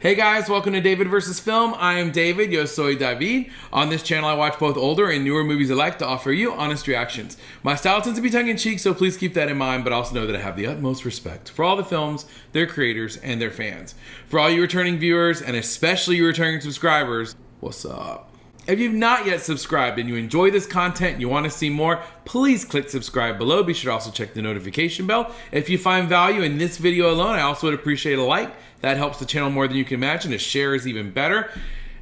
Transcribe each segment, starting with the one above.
Hey guys, welcome to David vs. Film. I am David, yo soy David. On this channel I watch both older and newer movies alike to offer you honest reactions. My style tends to be tongue-in-cheek, so please keep that in mind, but also know that I have the utmost respect for all the films, their creators, and their fans. For all you returning viewers, and especially you returning subscribers, what's up? If you've not yet subscribed and you enjoy this content and you want to see more, please click subscribe below. Be sure to also check the notification bell. If you find value in this video alone, I also would appreciate a like. That helps the channel more than you can imagine. A share is even better.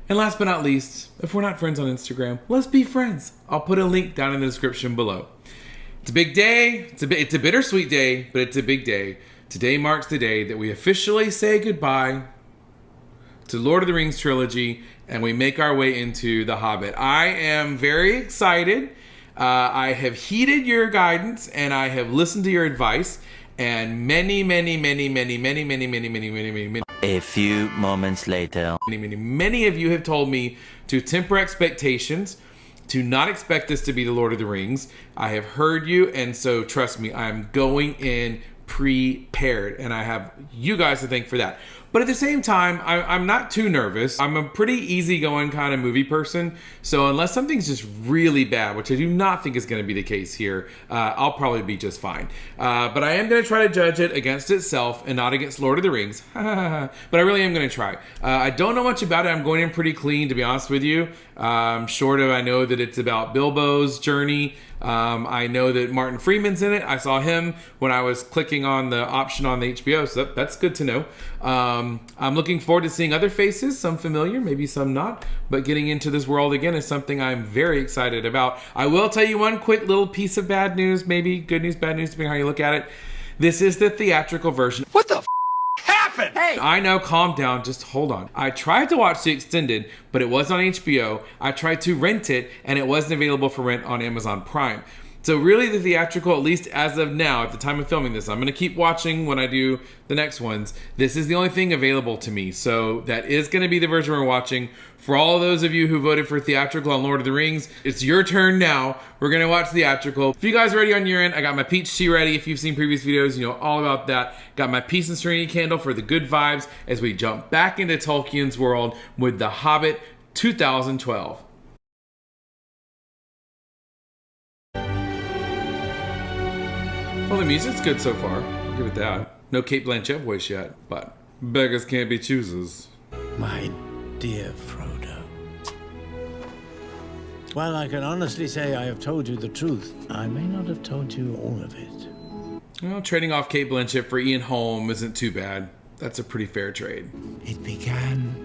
And last but not least, if we're not friends on Instagram, let's be friends. I'll put a link down in the description below. It's a big day. It's a bittersweet day, but it's a big day. Today marks the day that we officially say goodbye to Lord of the Rings trilogy and we make our way into The Hobbit. I am very excited. I have heeded your guidance and I have listened to your advice. And many a few moments later, many of you have told me to temper expectations, to not expect this to be the Lord of the Rings. I have heard you, and so trust me, I'm going in prepared, and I have you guys to thank for that. But at the same time, I'm not too nervous. I'm a pretty easygoing kind of movie person, so unless something's just really bad, which I do not think is going to be the case here, I'll probably be just fine. But I am going to try to judge it against itself and not against Lord of the Rings. But I really am going to try. I don't know much about it. I'm going in pretty clean, to be honest with you. Short of, I know that it's about Bilbo's journey. I know that Martin Freeman's in it. I saw him when I was clicking on the option on the HBO, so that's good to know. I'm looking forward to seeing other faces, some familiar, maybe some not, but getting into this world again is something I'm very excited about. I will tell you one quick little piece of bad news, maybe good news, bad news, depending on how you look at it. This is the theatrical version. What the happened? Hey! I know, calm down, just hold on. I tried to watch the extended, but it was on HBO. I tried to rent it, and it wasn't available for rent on Amazon Prime. So really the theatrical, at least as of now, at the time of filming this, I'm going to keep watching when I do the next ones. This is the only thing available to me. So that is going to be the version we're watching. For all of those of you who voted for theatrical on Lord of the Rings, it's your turn now. We're going to watch theatrical. If you guys are ready on your end, I got my peach tea ready. If you've seen previous videos, you know all about that. Got my peace and serenity candle for the good vibes as we jump back into Tolkien's world with The Hobbit 2012. Well, the music's good so far. I'll give it that. No Cate Blanchett voice yet, but beggars can't be choosers. My dear Frodo, while I can honestly say I have told you the truth, I may not have told you all of it. Well, trading off Cate Blanchett for Ian Holm isn't too bad. That's a pretty fair trade. It began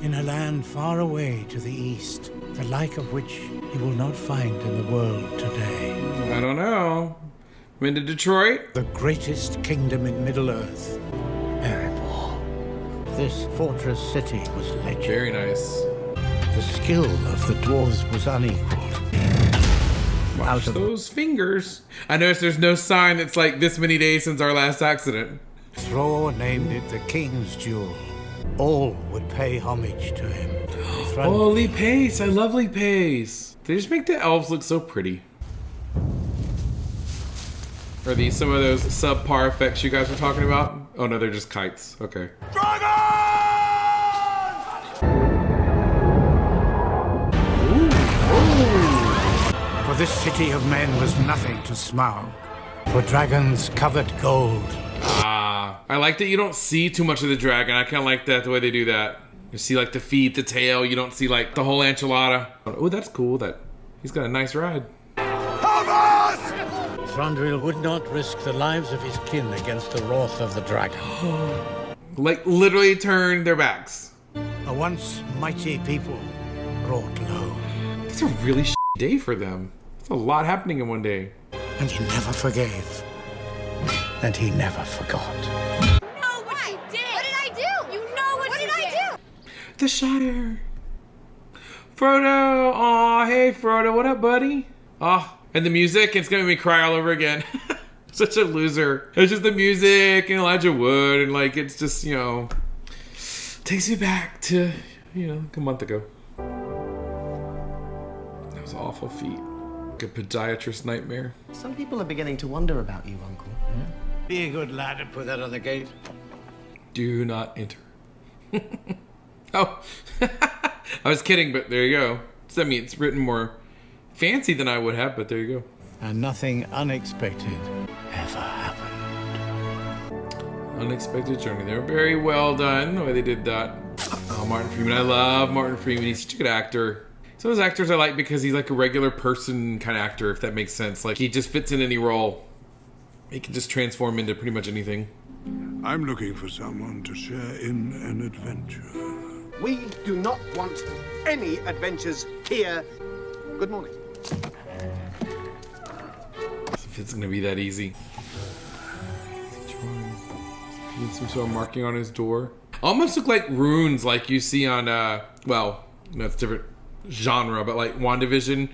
in a land far away to the east, the like of which you will not find in the world today. I don't know. Been to Detroit? The greatest kingdom in Middle-earth, Erebor. This fortress city was legendary. Very nice. The skill of the dwarves was unequaled. Watch those fingers. I noticed there's no sign that's like this many days since our last accident. Thror named it the King's Jewel. All would pay homage to him. Oh, Lee Pace. I love Lee Pace. They just make the elves look so pretty. Are these some of those subpar effects you guys were talking about? Oh no, they're just kites. Okay. Dragon! For this city of men was nothing to Smaug, for dragons covered gold. Ah, I like that you don't see too much of the dragon. I kind of like that, the way they do that. You see like the feet, the tail. You don't see like the whole enchilada. Oh, that's cool that he's got a nice ride. Thranduil would not risk the lives of his kin against the wrath of the dragon. Like literally turned their backs. A once mighty people brought low. It's a really day for them. It's a lot happening in one day. And he never forgave. And he never forgot. You know what you did! What did I do? You know what did I do? The Shire. Frodo. Aw, hey Frodo. What up, buddy? Oh, and the music, it's gonna make me cry all over again. Such a loser. It's just the music and Elijah Wood and like, it's just, you know, takes me back to, you know, like a month ago. That was an awful feat. Like a podiatrist nightmare. Some people are beginning to wonder about you, Uncle. Be a good lad and put that on the gate. Do not enter. Oh, I was kidding, but there you go. I mean, it's written more fancy than I would have, but there you go. And nothing unexpected ever happened. Unexpected journey. They were very well done the way they did that. Oh, Martin Freeman. I love Martin Freeman. He's such a good actor. Some of those actors I like because he's like a regular person kind of actor, if that makes sense. Like, he just fits in any role. He can just transform into pretty much anything. I'm looking for someone to share in an adventure. We do not want any adventures here. Good morning. If it's gonna be that easy. Some sort of marking on his door. Almost look like runes, like you see on well, no, it's different genre, but like WandaVision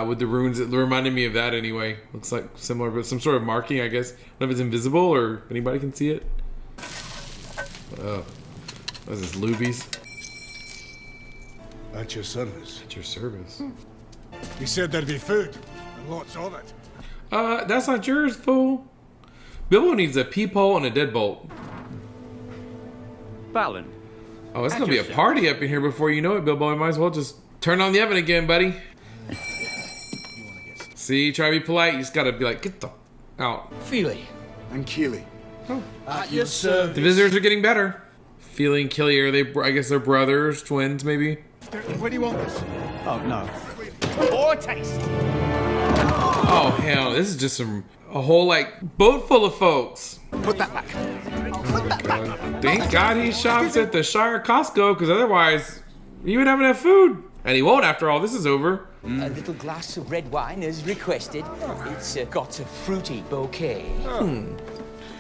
with the runes. It reminded me of that anyway. Looks like similar, but some sort of marking, I guess. I don't know if it's invisible or if anybody can see it. What is this, Lubies? At your service. At your service. He said there'd be food, and lots of it. That's not yours, fool. Bilbo needs a peephole and a deadbolt. Balin. Oh, it's gonna be a party up in here before you know it, Bilbo. I might as well just turn on the oven again, buddy. See, try to be polite. You just gotta be like, get the out. Feely. And Keely. At your service. The visitors are getting better. Feeling Killy, are they? I guess they're brothers, twins, maybe. Where do you want this? Oh, no. Or taste. Oh hell, this is just a whole like boat full of folks. Put that back. Put that back. Thank God he shops at the Shire Costco, because otherwise he would have enough food, and he won't after all this is over. A little glass of red wine is requested. It's got a fruity bouquet.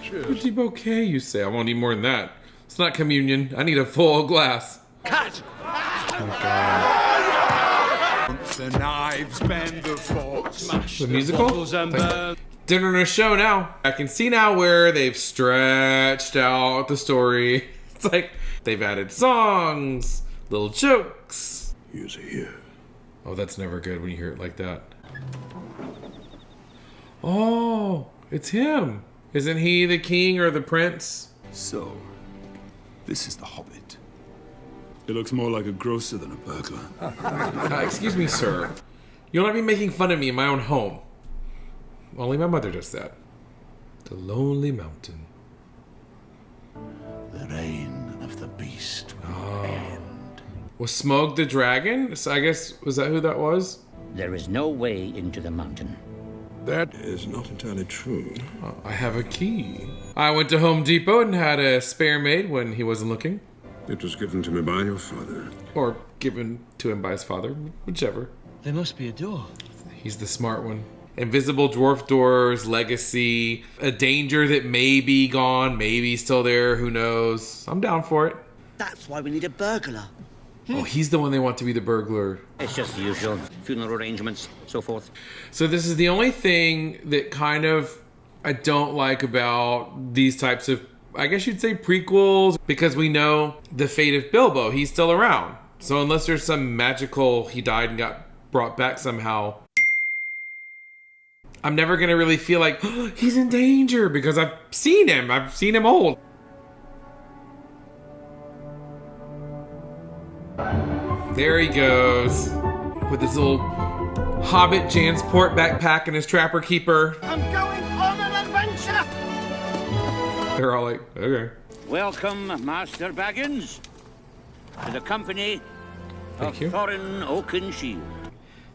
Fruity bouquet, you say? I won't need more than that. It's not communion. I need a full glass. Cut. Oh God. The knives, bend the forks. The musical? Like, dinner and a show now. I can see now where they've stretched out the story. It's like they've added songs, little jokes. Here's here. Oh, that's never good when you hear it like that. Oh, it's him. Isn't he the king or the prince? So, this is the Hobbit. It looks more like a grocer than a burglar. Excuse me, sir. You'll not be making fun of me in my own home. Only my mother does that. The Lonely Mountain. The reign of the beast will end. Was Smaug the dragon? So I guess, was that who that was? There is no way into the mountain. That is not entirely true. Oh, I have a key. I went to Home Depot and had a spare made when he wasn't looking. It was given to me by your father. Or given to him by his father, whichever. There must be a door. He's the smart one. Invisible dwarf doors, legacy, a danger that may be gone, maybe still there, who knows. I'm down for it. That's why we need a burglar. Oh, he's the one they want to be the burglar. It's just the usual funeral arrangements, so forth. So this is the only thing that kind of I don't like about these types of, I guess you'd say, prequels, because we know the fate of Bilbo. He's still around. So unless there's some magical, he died and got brought back somehow, I'm never going to really feel like, oh, he's in danger, because I've seen him. I've seen him old. There he goes with his little Hobbit Jansport backpack and his Trapper Keeper. I'm going on an adventure. They're all like, okay. Welcome, Master Baggins, to the company Thank you. Thorin Oakenshield.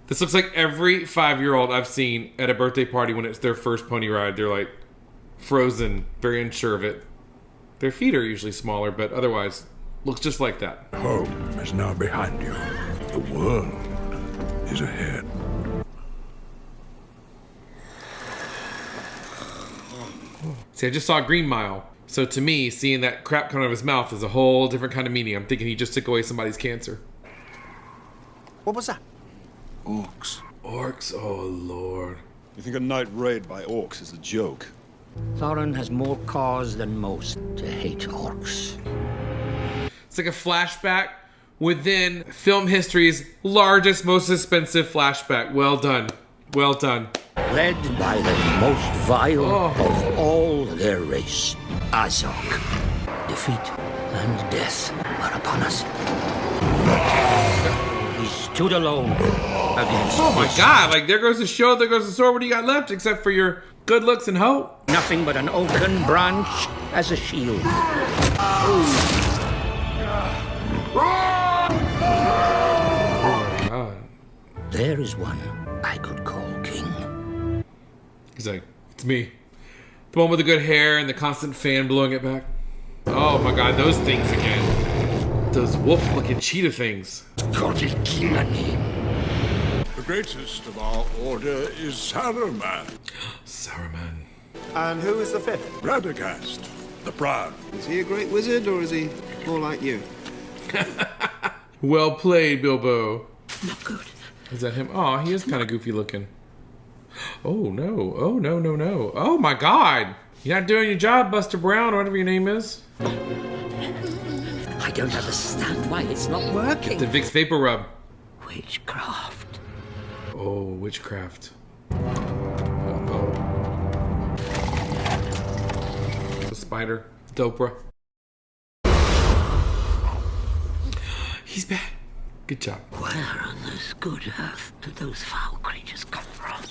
This looks like every 5-year-old I've seen at a birthday party when it's their first pony ride. They're like frozen, very unsure of it. Their feet are usually smaller, but otherwise looks just like that. Home is now behind you. The world is ahead. See, I just saw Green Mile. So to me, seeing that crap come out of his mouth is a whole different kind of meaning. I'm thinking he just took away somebody's cancer. What was that? Orcs. Orcs, oh lord. You think a night raid by orcs is a joke? Thorin has more cause than most to hate orcs. It's like a flashback within film history's largest, most expensive flashback. Well done. Well done. Led by the most vile of all their race, Azog. Defeat and death were upon us. He stood alone against Oh my God! Like there goes the show, there goes the sword. What do you got left except for your good looks and hope? nothing but an oaken branch as a shield. God. There is one I could call king. He's like, it's me. The one with the good hair and the constant fan blowing it back. Oh my God, those things again. Those wolf-looking cheetah things. Scottish king and him. The greatest of our order is Saruman. Saruman. And who is the fifth? Radagast, the Brown. Is he a great wizard, or is he more like you? Well played, Bilbo. Not good. Is that him? Oh, he is kind of goofy looking. Oh no! Oh no! No no! Oh my God! You're not doing your job, Buster Brown, or whatever your name is. I don't understand why it's not working. The Vicks Vapor Rub. Witchcraft. Oh, witchcraft. Uh-oh. The spider. Dopra. He's back. Good job. Where on this good earth did those foul creatures come from?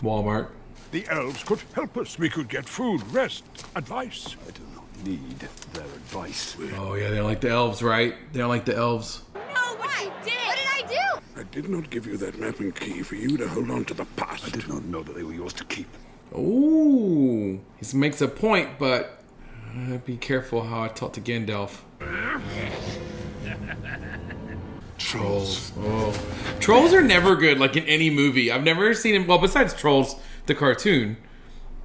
Walmart. The elves could help us. We could get food, rest, advice. I do not need their advice. Oh yeah, they don't like the elves, right? They don't like the elves. No, what I did. What did I do? I did not give you that map and key for you to hold on to the past. I did not know that they were yours to keep. Ooh, he makes a point, but be careful how I talk to Gandalf. Trolls. Oh, trolls are never good. Like in any movie, I've never seen him. Well, besides Trolls, the cartoon.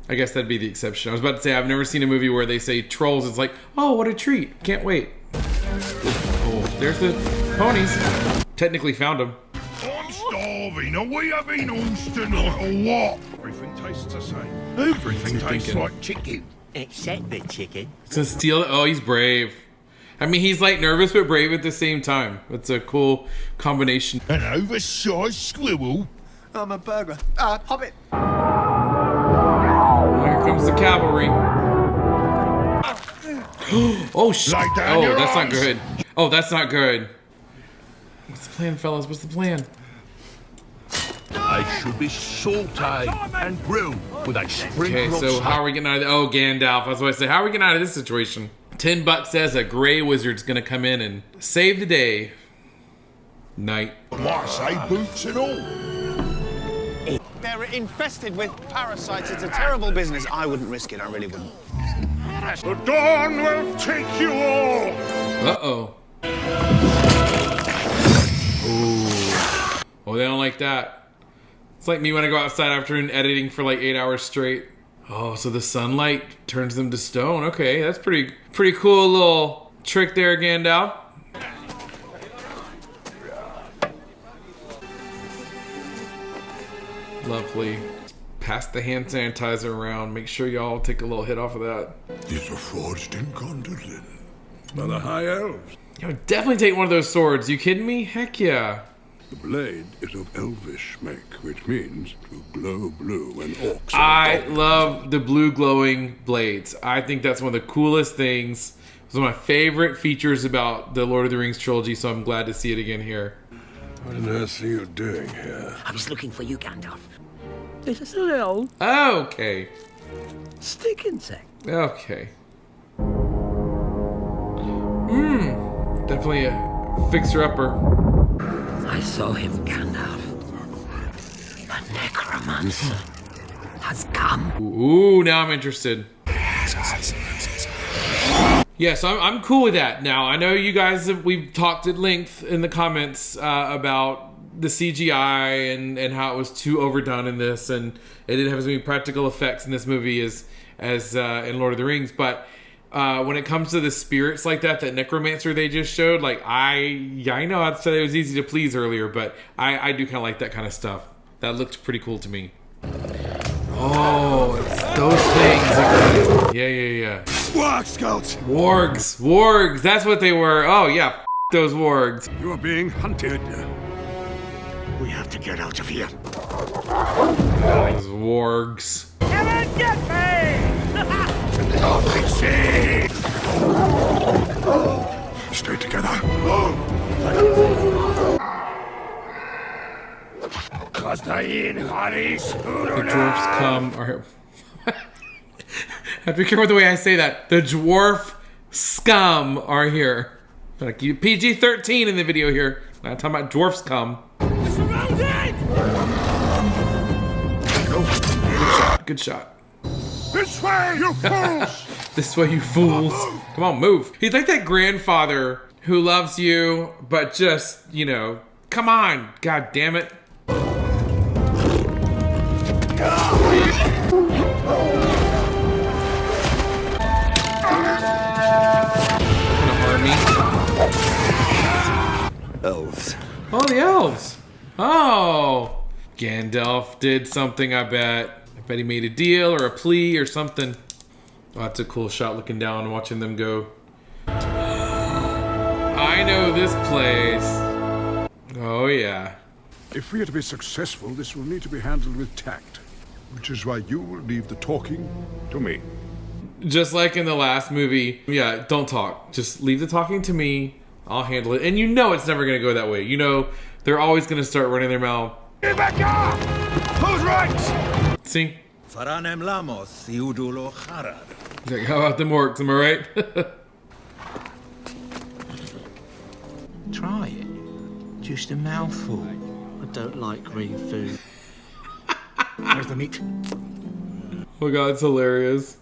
I guess that'd be the exception. I was about to say I've never seen a movie where they say trolls. It's like, oh, what a treat! Can't wait. Oh, there's the ponies. Technically found them. I'm starving. Are we having oyster tonight or what? Everything tastes the same. Everything tastes thinking? like chicken. Except the chicken. To steal it. Oh, he's brave. I mean, he's like nervous but brave at the same time. It's a cool combination. An oversized squirrel. I'm a burglar. Hobbit. Here comes the cavalry. Oh shit! Like that, Oh, your that's not eyes. good. Oh, that's not good. What's the plan, fellas? What's the plan? I should be sauteed and grilled with a sprinkle Okay, so how are we getting out of the... Oh, Gandalf. That's what I said. How are we getting out of this situation? $10 says a gray wizard's gonna come in and save the day. Night. Why say boots and all? They're infested with parasites. It's a terrible business. I wouldn't risk it. I really wouldn't. The dawn will take you all. Uh-oh. Ooh. Oh, they don't like that. It's like me when I go outside after editing for like 8 hours straight. Oh, so the sunlight turns them to stone. Okay, that's pretty cool little trick there, Gandalf. Lovely. Pass the hand sanitizer around. Make sure y'all take a little hit off of that. These are forged in Gondolin by the High Elves. Yo, definitely take one of those swords. You kidding me? Heck yeah. The blade is of elvish make, which means to glow blue when orcs are I gold. love the blue glowing blades. I think that's one of the coolest things. It's one of my favorite features about the Lord of the Rings trilogy, so I'm glad to see it again here. What on earth are you doing here? I was looking for you, Gandalf. This is a little Okay. stick insect. Okay. Definitely a fixer-upper. I saw him, Gandalf. The necromancer has come. Ooh, now I'm interested. Yeah, so I'm cool with that. Now, I know you guys we've talked at length in the comments about the CGI and how it was too overdone in this, and it didn't have as many practical effects in this movie as in Lord of the Rings. But when it comes to the spirits like that necromancer they just showed, like I know I said it was easy to please earlier, but I do kind of like that kind of stuff. That looked pretty cool to me. Oh, it's those things. Yeah. Warg scouts! Wargs. That's what they were. Oh yeah, those wargs. You are being hunted. We have to get out of here. Those wargs. Come and get me! Stay together. The dwarfs come. Or I have to be careful with the way I say that. The dwarf scum are here. Like PG-13 in the video here. I'm talking about dwarf scum. Good shot. This way, you fools! This way, you fools. Come on, move. He's like that grandfather who loves you, but just, you know, come on. God damn it. Elves. Oh, the elves. Oh. Gandalf did something, I bet. I bet he made a deal or a plea or something. Oh, that's a cool shot looking down and watching them go. I know this place. Oh, yeah. If we are to be successful, this will need to be handled with tact. Which is why you will leave the talking to me. Just like in the last movie, yeah, don't talk. Just leave the talking to me. I'll handle it. And you know it's never going to go that way. You know they're always going to start running their mouth. Rebecca! Who's right? See? Faranem lamos, iudulo charar. He's like, how about them orcs? Am I right? Try it. Just a mouthful. I don't like green food. Where's the meat? Oh god, it's hilarious.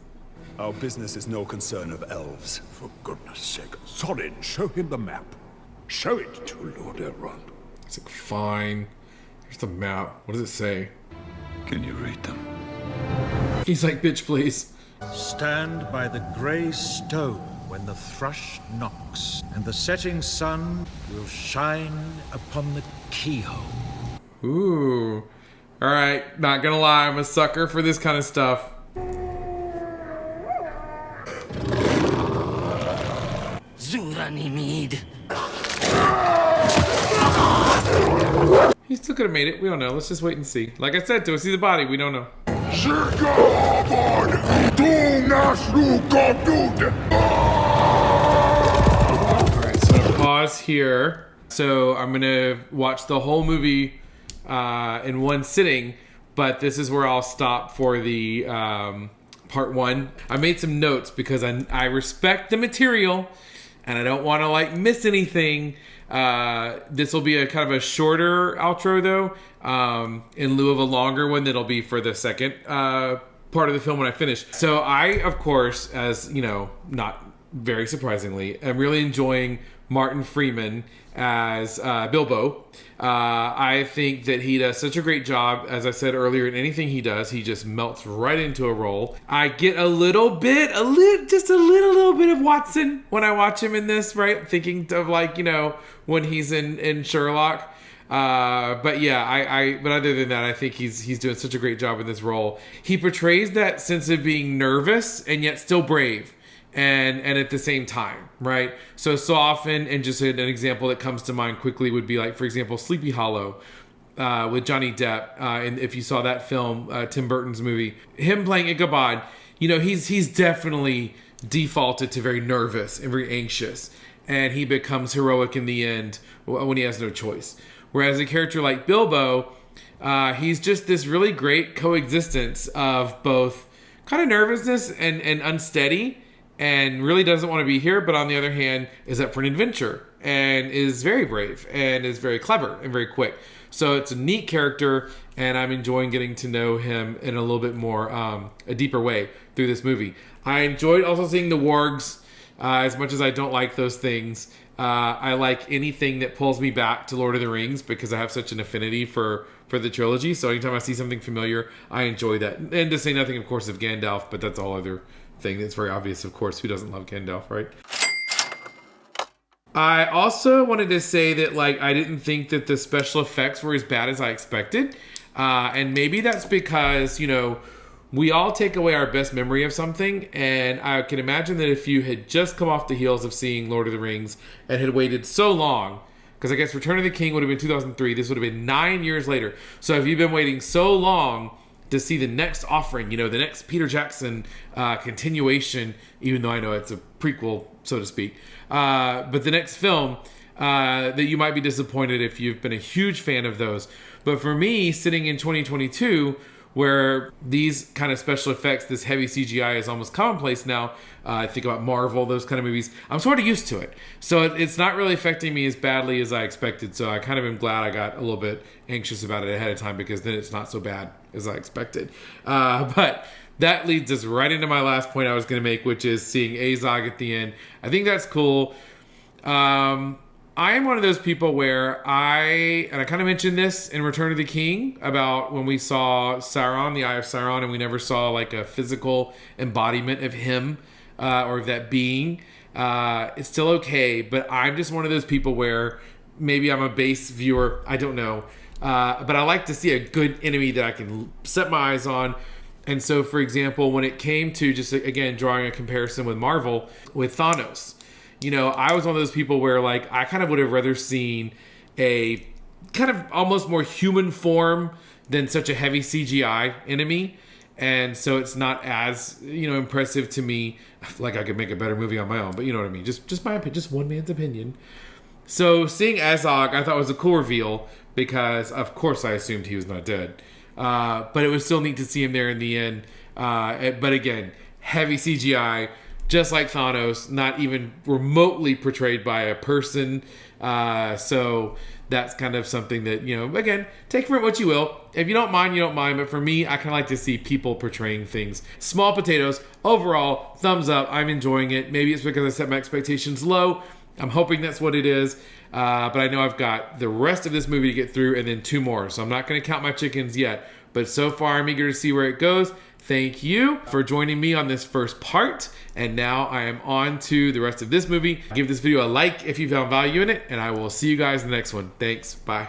Our business is no concern of elves. For goodness sake, Thorin, show him the map. Show it to Lord Elrond. It's like, fine. Here's the map. What does it say? Can you read them? He's like, bitch, please. Stand by the grey stone when the thrush knocks, and the setting sun will shine upon the keyhole. Ooh. Alright, not gonna lie, I'm a sucker for this kind of stuff. Zuranimid. He still could have made it. We don't know. Let's just wait and see. Like I said, to see the body, we don't know. Alright, so I'm gonna pause here. So I'm gonna watch the whole movie in one sitting, but this is where I'll stop for the part one. I made some notes because I respect the material and I don't want to like miss anything. This will be a kind of a shorter outro though, in lieu of a longer one that'll be for the second part of the film when I finish. So I, of course, as you know, not very surprisingly, am really enjoying Martin Freeman as Bilbo. I think that he does such a great job. As I said earlier, in anything he does, he just melts right into a role. I get just a little bit of Watson when I watch him in this, right? Thinking of like, you know, when he's in Sherlock. But yeah, but other than that, I think he's doing such a great job in this role. He portrays that sense of being nervous and yet still brave. And at the same time, right? So often, and just an example that comes to mind quickly would be like, for example, Sleepy Hollow with Johnny Depp. And if you saw that film, Tim Burton's movie, him playing Ichabod, you know, he's definitely defaulted to very nervous and very anxious. And he becomes heroic in the end when he has no choice. Whereas a character like Bilbo, he's just this really great coexistence of both kind of nervousness and unsteady, and really doesn't want to be here, but on the other hand is up for an adventure and is very brave and is very clever and very quick. So it's a neat character, and I'm enjoying getting to know him in a little bit more a deeper way through this movie. I enjoyed also seeing the wargs, as much as I don't like those things. I like anything that pulls me back to Lord of the Rings because I have such an affinity for the trilogy. So anytime I see something familiar, I enjoy that. And to say nothing, of course, of Gandalf, but that's all other thing that's very obvious, of course. Who doesn't love Gandalf, right? I also wanted to say that, like, I didn't think that the special effects were as bad as I expected. And maybe that's because, you know, we all take away our best memory of something. And I can imagine that if you had just come off the heels of seeing Lord of the Rings and had waited so long, because I guess Return of the King would have been 2003. This would have been 9 years later. So if you've been waiting so long, to see the next offering, the next Peter Jackson continuation, even though I know it's a prequel, so to speak. But the next film, that you might be disappointed if you've been a huge fan of those. But for me, sitting in 2022, where these kind of special effects, this heavy CGI is almost commonplace now. I think about Marvel, those kind of movies. I'm sort of used to it. So it's not really affecting me as badly as I expected. So I kind of am glad I got a little bit anxious about it ahead of time, because then it's not so bad as I expected. But that leads us right into my last point I was going to make, which is seeing Azog at the end. I think that's cool. I am one of those people where I kind of mentioned this in Return of the King about when we saw Sauron, the Eye of Sauron, and we never saw like a physical embodiment of him or of that being. It's still okay, but I'm just one of those people where maybe I'm a base viewer. I don't know. But I like to see a good enemy that I can set my eyes on. And so, for example, when it came to just, again, drawing a comparison with Marvel, with Thanos, I was one of those people where, like, I kind of would have rather seen a kind of almost more human form than such a heavy CGI enemy. And so it's not as, impressive to me. I feel like I could make a better movie on my own, but you know what I mean? Just my opinion, just one man's opinion. So seeing Azog, I thought was a cool reveal because, of course, I assumed he was not dead. But it was still neat to see him there in the end. But again, heavy CGI, just like Thanos, not even remotely portrayed by a person. So that's kind of something that, again, take from it what you will. If you don't mind, you don't mind. But for me, I kind of like to see people portraying things. Small potatoes. Overall, thumbs up. I'm enjoying it. Maybe it's because I set my expectations low. I'm hoping that's what it is. But I know I've got the rest of this movie to get through and then 2 more. So I'm not going to count my chickens yet. But so far, I'm eager to see where it goes. Thank you for joining me on this first part. And now I am on to the rest of this movie. Give this video a like if you found value in it. And I will see you guys in the next one. Thanks. Bye.